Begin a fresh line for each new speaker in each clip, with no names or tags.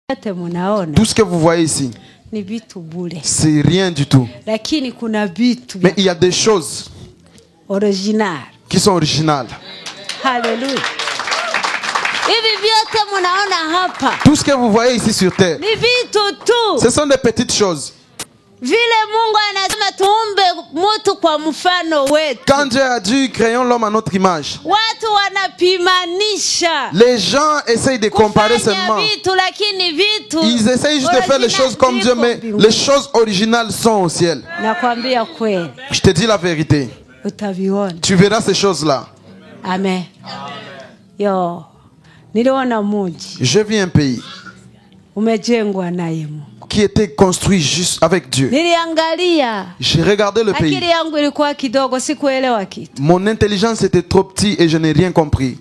Tout ce que vous voyez ici, c'est rien du tout. Mais il y a des choses qui sont originales.
Alléluia.
Tout ce que vous voyez ici sur terre, ce sont des petites choses. Quand Dieu a dit créons l'homme à notre image, les gens essayent de comparer seulement. Ils essayent juste de faire les choses comme Dieu, mais les choses originales sont au ciel. Je te dis la vérité. Tu verras ces choses-là.
Amen.
Je vis un pays qui était construit juste avec Dieu. J'ai regardé le pays. Mon intelligence était trop petite et je n'ai rien compris.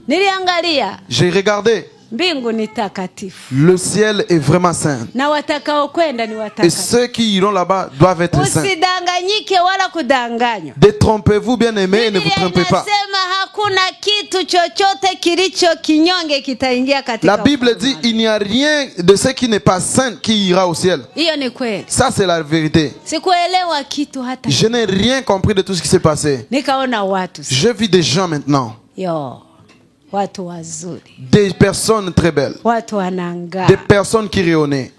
J'ai regardé. Le ciel est vraiment saint. Et ceux qui iront là-bas doivent être saints. Détrompez-vous, bien-aimés, et ne vous trompez pas. La Bible dit il n'y a rien de ce qui n'est pas saint qui ira au ciel. Ça, c'est la vérité. Je n'ai rien compris de tout ce qui s'est passé. Je vis des gens maintenant. Des personnes très belles. Des personnes qui rayonnaient.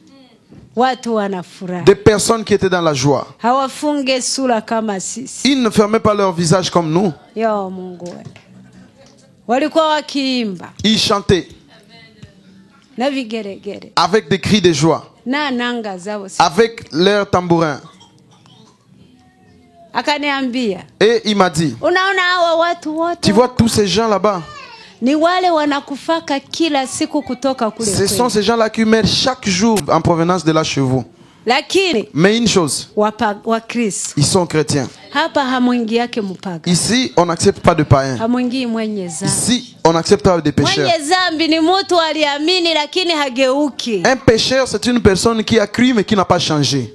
Des personnes qui étaient dans la joie. Ils ne fermaient pas leur visage comme nous. Ils chantaient avec des cris de joie, avec leurs tambourins. Et il m'a dit, tu vois tous ces gens là-bas, ce sont ces gens-là qui meurent chaque jour en provenance de là chez vous. Mais une chose, ils sont chrétiens. Ici, on n'accepte pas de païens. Ici, on n'accepte pas de pécheurs. Un pécheur, c'est une personne qui a cru mais qui n'a pas changé.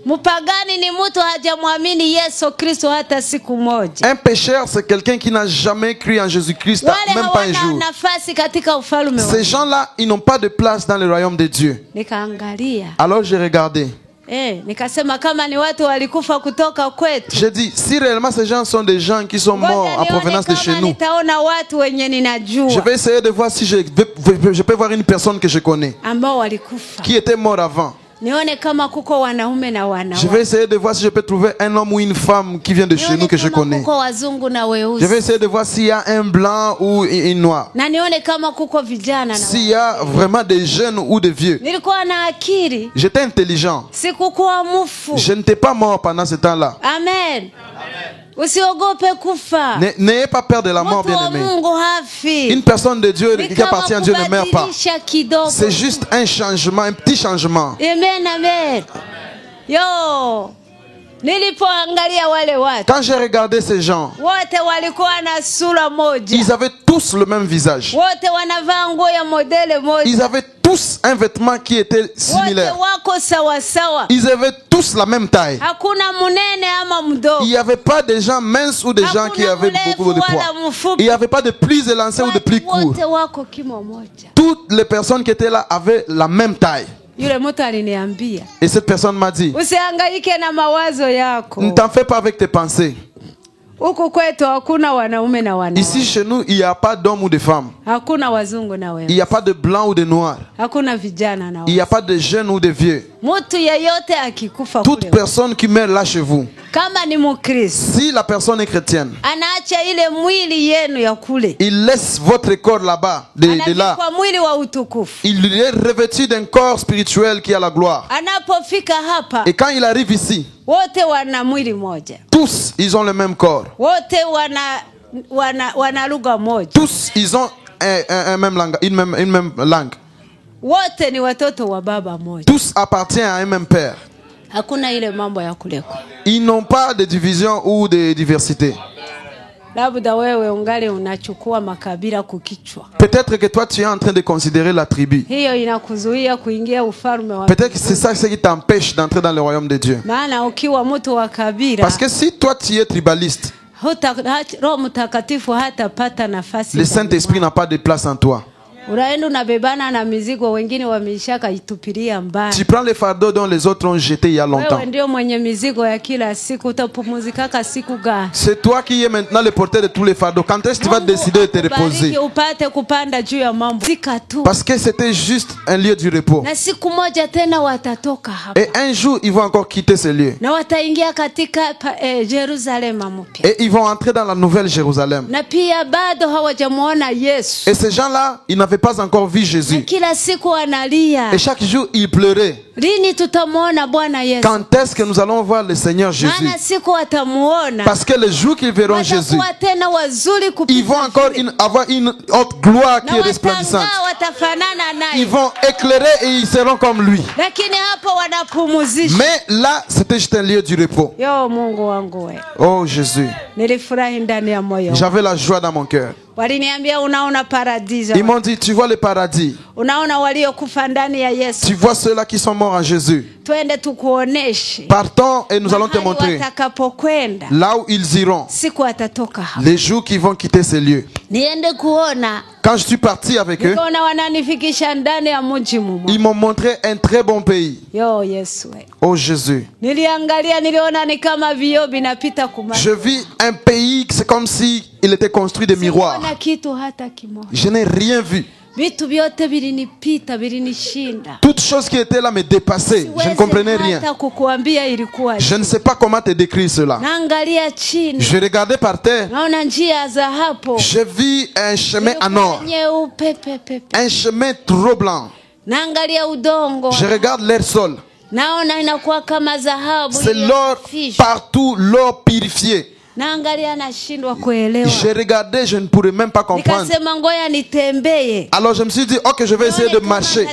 Un pécheur, c'est quelqu'un qui n'a jamais cru en Jésus-Christ, même pas un jour. Ces gens-là, ils n'ont pas de place dans le royaume de Dieu. Alors j'ai regardé. J'ai dit, si réellement ces gens sont des gens qui sont morts en provenance de chez nous, je vais essayer de voir si je peux voir une personne que je connais qui était mort avant. Je vais essayer de voir si je peux trouver un homme ou une femme qui vient de chez nous que je connais. Je vais essayer de voir s'il y a un blanc ou une noire. S'il y a vraiment des jeunes ou des vieux. J'étais intelligent. Je n'étais pas mort pendant ce temps-là.
Amen.
N'ayez pas peur de la mort, bien-aimé. Une personne de Dieu qui appartient à Dieu ne meurt pas. C'est juste un changement, un petit changement.
Amen, amen.
Quand j'ai regardé ces gens, ils avaient tous le même visage. Ils avaient tous un vêtement qui était similaire. Ils avaient tous la même taille. Il n'y avait pas de gens minces ou de gens qui avaient beaucoup de poids. Il n'y avait pas de plus élancés ou de plus courts. Toutes les personnes qui étaient là avaient la même taille. Et cette personne m'a dit, ne t'en fais pas avec tes pensées. Ici chez nous, il n'y a pas d'hommes ou de femmes. Il n'y a pas de blancs ou de noirs. Il n'y a pas de jeunes ou de vieux. Toute personne qui meurt là chez vous, si la personne est chrétienne, il laisse votre corps là-bas, de là. Il est revêtu d'un corps spirituel qui a la gloire. Et quand il arrive ici, tous ils ont le même corps. Tous ils ont une même langue. Tous appartiennent à un même père. Ils n'ont pas de division ou de diversité. Peut-être que toi tu es en train de considérer la tribu. Peut-être que c'est ça qui t'empêche d'entrer dans le royaume de Dieu. Parce que si toi tu es tribaliste, le Saint-Esprit n'a pas de place en toi. Tu prends les fardeaux dont les autres ont jeté il y a longtemps. C'est toi qui es maintenant le porteur de tous les fardeaux. Quand est-ce que tu vas décider de te reposer? Parce que c'était juste un lieu du repos. Et un jour, ils vont encore quitter ce lieu. Et ils vont entrer dans la nouvelle Jérusalem. Et ces gens-là, ils n'avaient pas encore vu Jésus. Et chaque jour, ils pleuraient. Quand est-ce que nous allons voir le Seigneur Jésus? Parce que le jour qu'ils verront Jésus, ils vont encore avoir une autre gloire qui est resplendissante. Ils vont éclairer et ils seront comme lui. Mais là, c'était juste un lieu du repos. Oh Jésus, j'avais la joie dans mon cœur. Ils m'ont dit, tu vois le paradis. Tu vois ceux-là qui sont morts en Jésus. Partons et nous allons te montrer là où ils iront, les jours qu'ils vont quitter ces lieux. Quand je suis parti avec eux, ils m'ont montré un très bon pays. Oh Jésus, je vis un pays, c'est comme si il était construit de miroirs. Je n'ai rien vu. Toute chose qui était là me dépassait. Je ne comprenais rien. Je ne sais pas comment te décrire cela. Je regardais par terre. Je vis un chemin en or. Un chemin trop blanc. Je regarde l'air sol. C'est l'or partout, l'or purifié. Je regardais, je ne pourrais même pas comprendre. Alors je me suis dit, ok, je vais essayer de marcher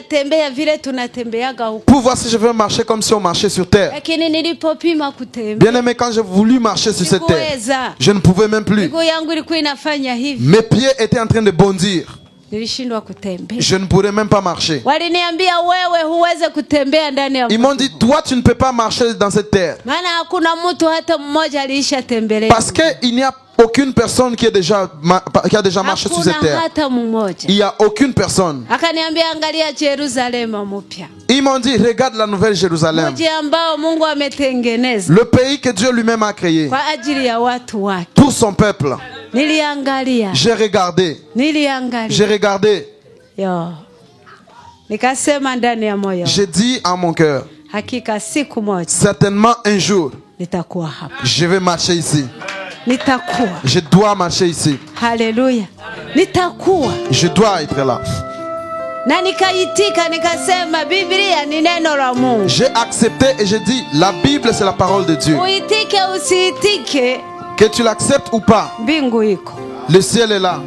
pour voir si je veux marcher comme si on marchait sur terre. Bien aimé, quand j'ai voulu marcher sur cette terre, je ne pouvais même plus. Mes pieds étaient en train de bondir. Je ne pourrais même pas marcher. Ils m'ont dit, toi tu ne peux pas marcher dans cette terre. Parce qu'il n'y a aucune personne qui a déjà marché sur cette terre. Il n'y a aucune personne. Ils m'ont dit, regarde la nouvelle Jérusalem. Le pays que Dieu lui-même a créé. Tout son peuple. J'ai regardé. J'ai regardé. J'ai dit en mon cœur, certainement un jour, je vais marcher ici. Je dois marcher ici.
Alléluia.
Je dois être là. J'ai accepté et j'ai dit, la Bible c'est la parole de Dieu. Que tu l'acceptes ou pas, le ciel est là.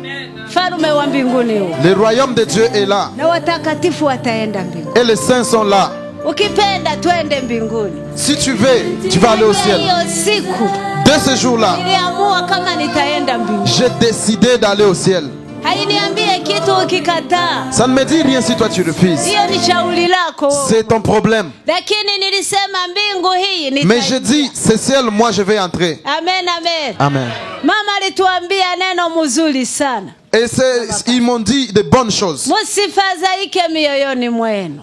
Le royaume de Dieu est là. Et les saints sont là. Si tu veux, tu vas aller au ciel. De ce jour-là, j'ai décidé d'aller au ciel. Ça ne me dit rien si toi tu refuses. C'est ton problème. Mais je dis, c'est ciel, moi je vais entrer.
Amen, amen.
Amen. Et ils m'ont dit de bonnes choses.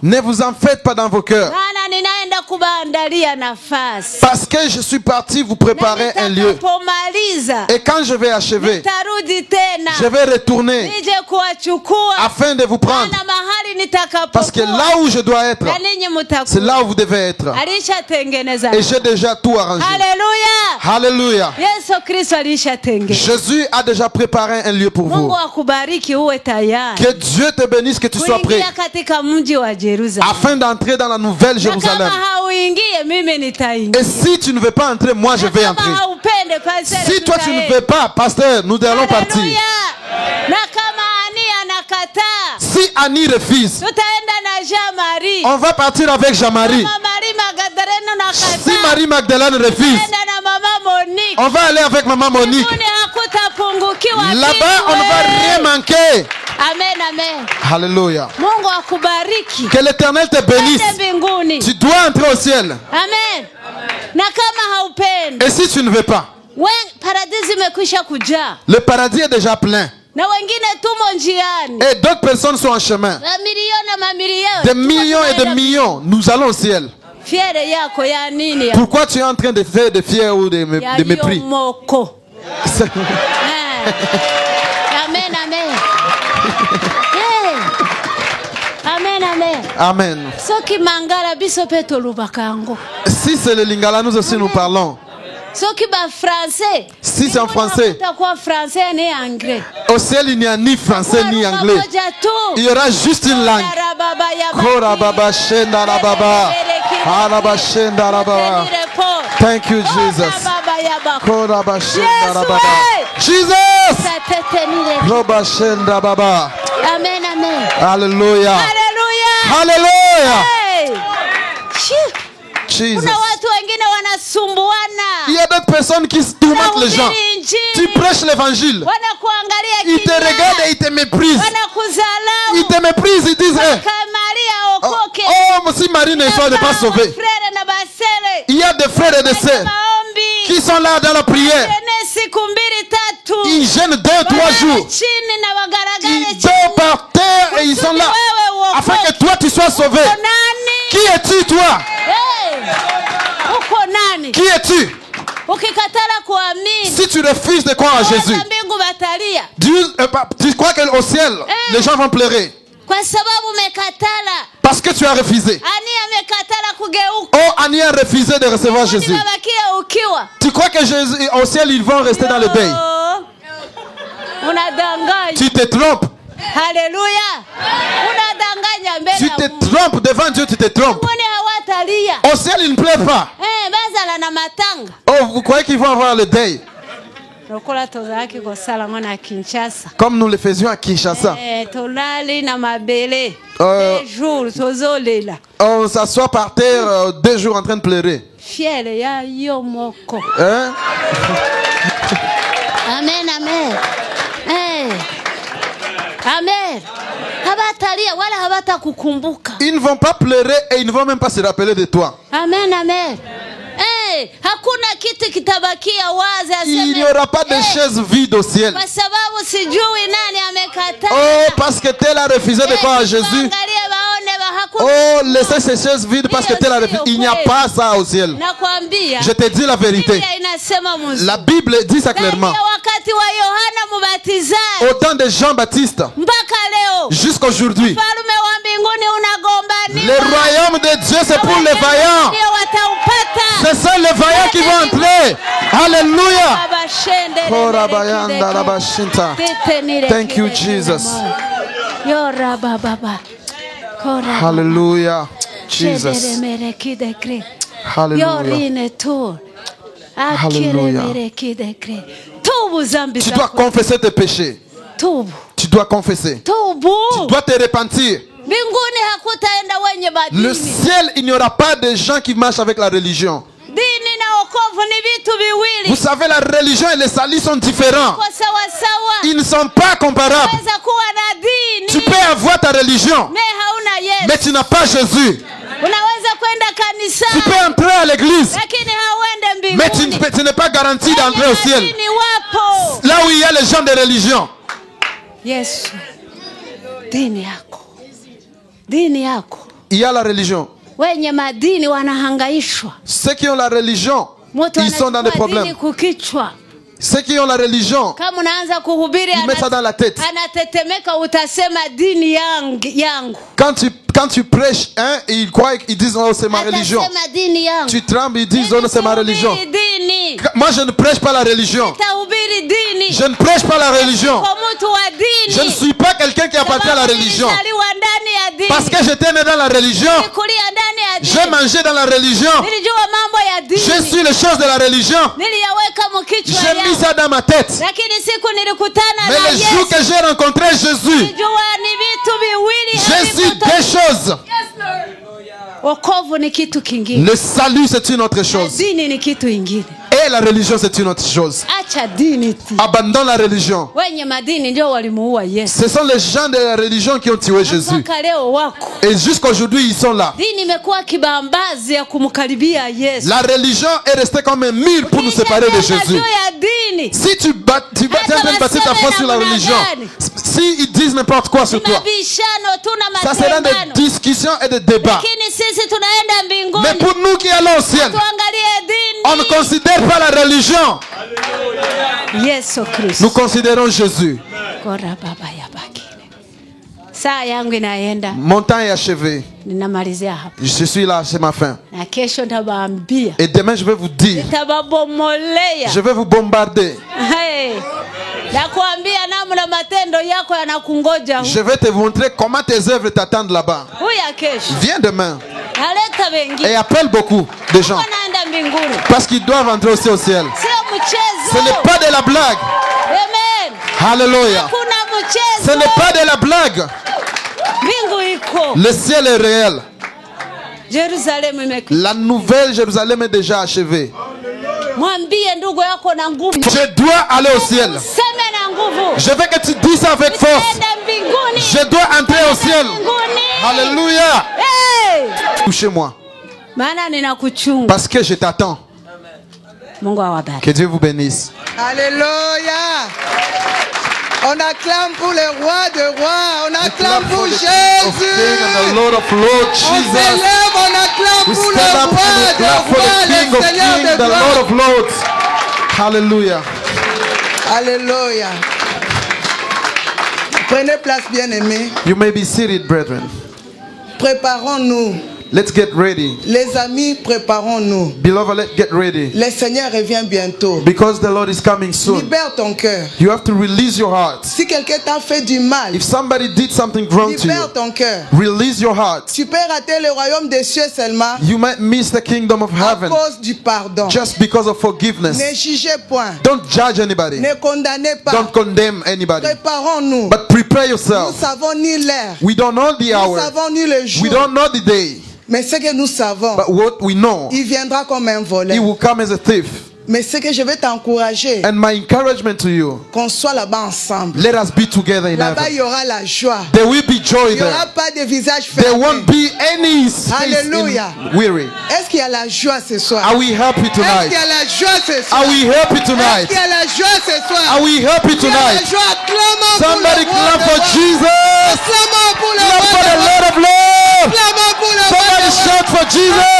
Ne vous en faites pas dans vos cœurs. Parce que je suis parti vous préparer un lieu. Et quand je vais achever, je vais retourner afin de vous prendre. Parce que là où je dois être, c'est là où vous devez être. Et j'ai déjà tout arrangé. Alléluia. Jésus a déjà préparé un lieu pour vous. Que Dieu te bénisse, que tu sois prêt afin d'entrer dans la nouvelle Jérusalem. Et si tu ne veux pas entrer, moi je vais entrer. Si toi tu ne veux pas, pasteur, nous allons partir. Si Annie refuse, on va partir avec Jean-Marie. Si Marie-Magdalene refuse, on va aller avec maman Monique. Là-bas, on ne va rien manquer.
Amen, amen.
Alléluia. Que l'Éternel te bénisse. Tu dois entrer au ciel.
Amen.
Et si tu ne veux pas, le paradis est déjà plein. Et d'autres personnes sont en chemin. Des millions et de millions. Nous allons au ciel. Pourquoi tu es en train de faire des fiers ou des mépris?
Amen, amen. Amen, amen.
Amen. Si c'est le lingala, nous aussi nous parlons. Si c'est en français, au ciel il n'y a ni français ni anglais. Il y aura juste une langue. Thank you, Jesus. Jesus.
Amen, amen.
Hallelujah. Hallelujah. Jesus. Il y a d'autres personnes qui tourmentent les gens. Tu prêches l'évangile. Ils te regardent et ils te méprisent. Ils te méprisent, ils disent oh, si Marie ne soit pas sauvée. Il y a des frères et des sœurs qui sont là dans la prière. Ils gênent 2 ou 3 jours. Ils dorment par terre et ils sont là afin que toi tu sois sauvé. Qui es-tu toi? Qui es-tu? Si tu refuses de croire en Jésus, tu crois qu'au ciel les gens vont pleurer parce que tu as refusé. Oh, Annie a refusé de recevoir Jésus. Tu crois que Jésus, au ciel ils vont rester dans le deuil? Tu te trompes.
Alléluia.
Tu te trompes devant Dieu, tu te trompes. Au ciel ils ne pleurent pas. Oh, vous croyez qu'ils vont avoir le deuil? Comme nous le faisions à Kinshasa. On s'assoit par terre 2 jours en train de pleurer. Hein?
Amen, amen. Amen.
Ils ne vont pas pleurer et ils ne vont même pas se rappeler de toi.
Amen, amen.
Il n'y aura pas de chaise vide au ciel. Oh, parce que tel a refusé de croire à Jésus. Oh, laissez ces chaises vides parce que tel a refusé. Il n'y a pas ça au ciel. Je te dis la vérité. La Bible dit ça clairement. Autant de Jean-Baptiste jusqu'aujourd'hui. Le royaume de Dieu, c'est pour les vaillants. Ce sont les vaillants qui vont entrer. Alléluia. Thank you, Jesus. Hallelujah. Jesus. Hallelujah. Hallelujah. Tu dois confesser tes péchés. Tu dois confesser. Tu dois te repentir. Le ciel, il n'y aura pas de gens qui marchent avec la religion. Vous savez, la religion et les salis sont différents. Ils ne sont pas comparables. Tu peux avoir ta religion, mais tu n'as pas Jésus. Tu peux entrer à l'église, mais tu n'es pas garanti d'entrer au ciel. Là où il y a les gens de religion. Il y a la religion. Ceux qui ont la religion, ils sont dans des problèmes. Ceux qui ont la religion, ils mettent ça dans la tête. Quand tu prêches, hein, ils croient, ils disent oh, c'est ma religion. Tu trembles, ils disent oh, c'est ma religion. Moi je ne prêche pas la religion. Je ne prêche pas la religion. Je ne suis pas quelqu'un qui appartient à la religion. Parce que j'étais né dans la religion. J'ai mangé dans la religion. Je suis les choses de la religion. J'ai mis ça dans ma tête. Mais le jour que j'ai rencontré Jésus, j'ai su des choses. Le salut c'est une autre chose. Et la religion c'est une autre chose. Abandonne la religion. Ce sont les gens de la religion qui ont tué Jésus. Et jusqu'aujourd'hui ils sont là. La religion est restée comme un mur pour nous séparer de Jésus. Si tu es en train de bâtir ta foi sur la religion, si ils disent n'importe quoi sur toi, ça sera des discussions et des débats. Mais pour nous qui allons au ciel, on ne considère pas la religion. Nous considérons Jésus. Mon temps est achevé. Je suis là, c'est ma fin. Et demain je vais vous dire, je vais vous bombarder. Je vais te montrer comment tes œuvres t'attendent là-bas. Viens demain et appelle beaucoup de gens, parce qu'ils doivent entrer aussi au ciel. Ce n'est pas de la blague. Alléluia. Ce n'est pas de la blague. Le ciel est réel. La nouvelle Jérusalem est déjà achevée. Je dois aller au ciel. Je veux que tu dises ça avec force. Je dois entrer au ciel. Alléluia. Touchez-moi. Parce que je t'attends. Que Dieu vous bénisse.
Alléluia. On acclame pour le roi de rois. On acclame pour Jésus. On s'élève, on acclame pour le roi de rois, le Seigneur de gloire.
Alléluia.
Alléluia. Prenez place, bien-aimés.
You may be seated, brethren.
Préparons-nous.
Let's get ready.
Les amis, préparons-nous.
Beloved, let's get ready.
Le Seigneur revient bientôt.
Because the Lord is coming soon.
Libère ton cœur.
You have to release your heart.
Si quelqu'un t'a fait du mal,
if somebody did something wrong to
libère
you,
ton cœur.
Release your heart.
Tu peux rater le royaume des cieux seulement.
You might miss the kingdom of heaven
à cause du pardon.
Just because of forgiveness.
Ne jugez point.
Don't judge anybody.
Ne condamnez pas.
Don't condemn anybody.
Préparons-nous.
But prepare yourself.
Nous savons ni l'heure.
We don't know the hour.
Nous savons ni le jour.
We don't know the day.
Mais ce que nous savons,
but what we know,
il viendra comme un voleur.
He will come as a thief.
Mais ce que je vais t'encourager,
and my encouragement to you,
qu'on soit là-bas ensemble.
Let us be together in
là-bas, il y aura la joie.
There will be joy there.
Il n'y aura pas de visage fermé.
There won't be any
Alléluia.
Weary.
Est-ce qu'il y a la joie ce soir?
Are we happy tonight?
Est-ce qu'il y a la joie ce soir?
Are we happy tonight?
Est-ce qu'il y a la joie ce soir?
Are we happy tonight?
Somebody
clap for Jesus.
Acclamons pour le
Clap for the Lord of Lords.
Acclamons pour le
Somebody shout for Jesus.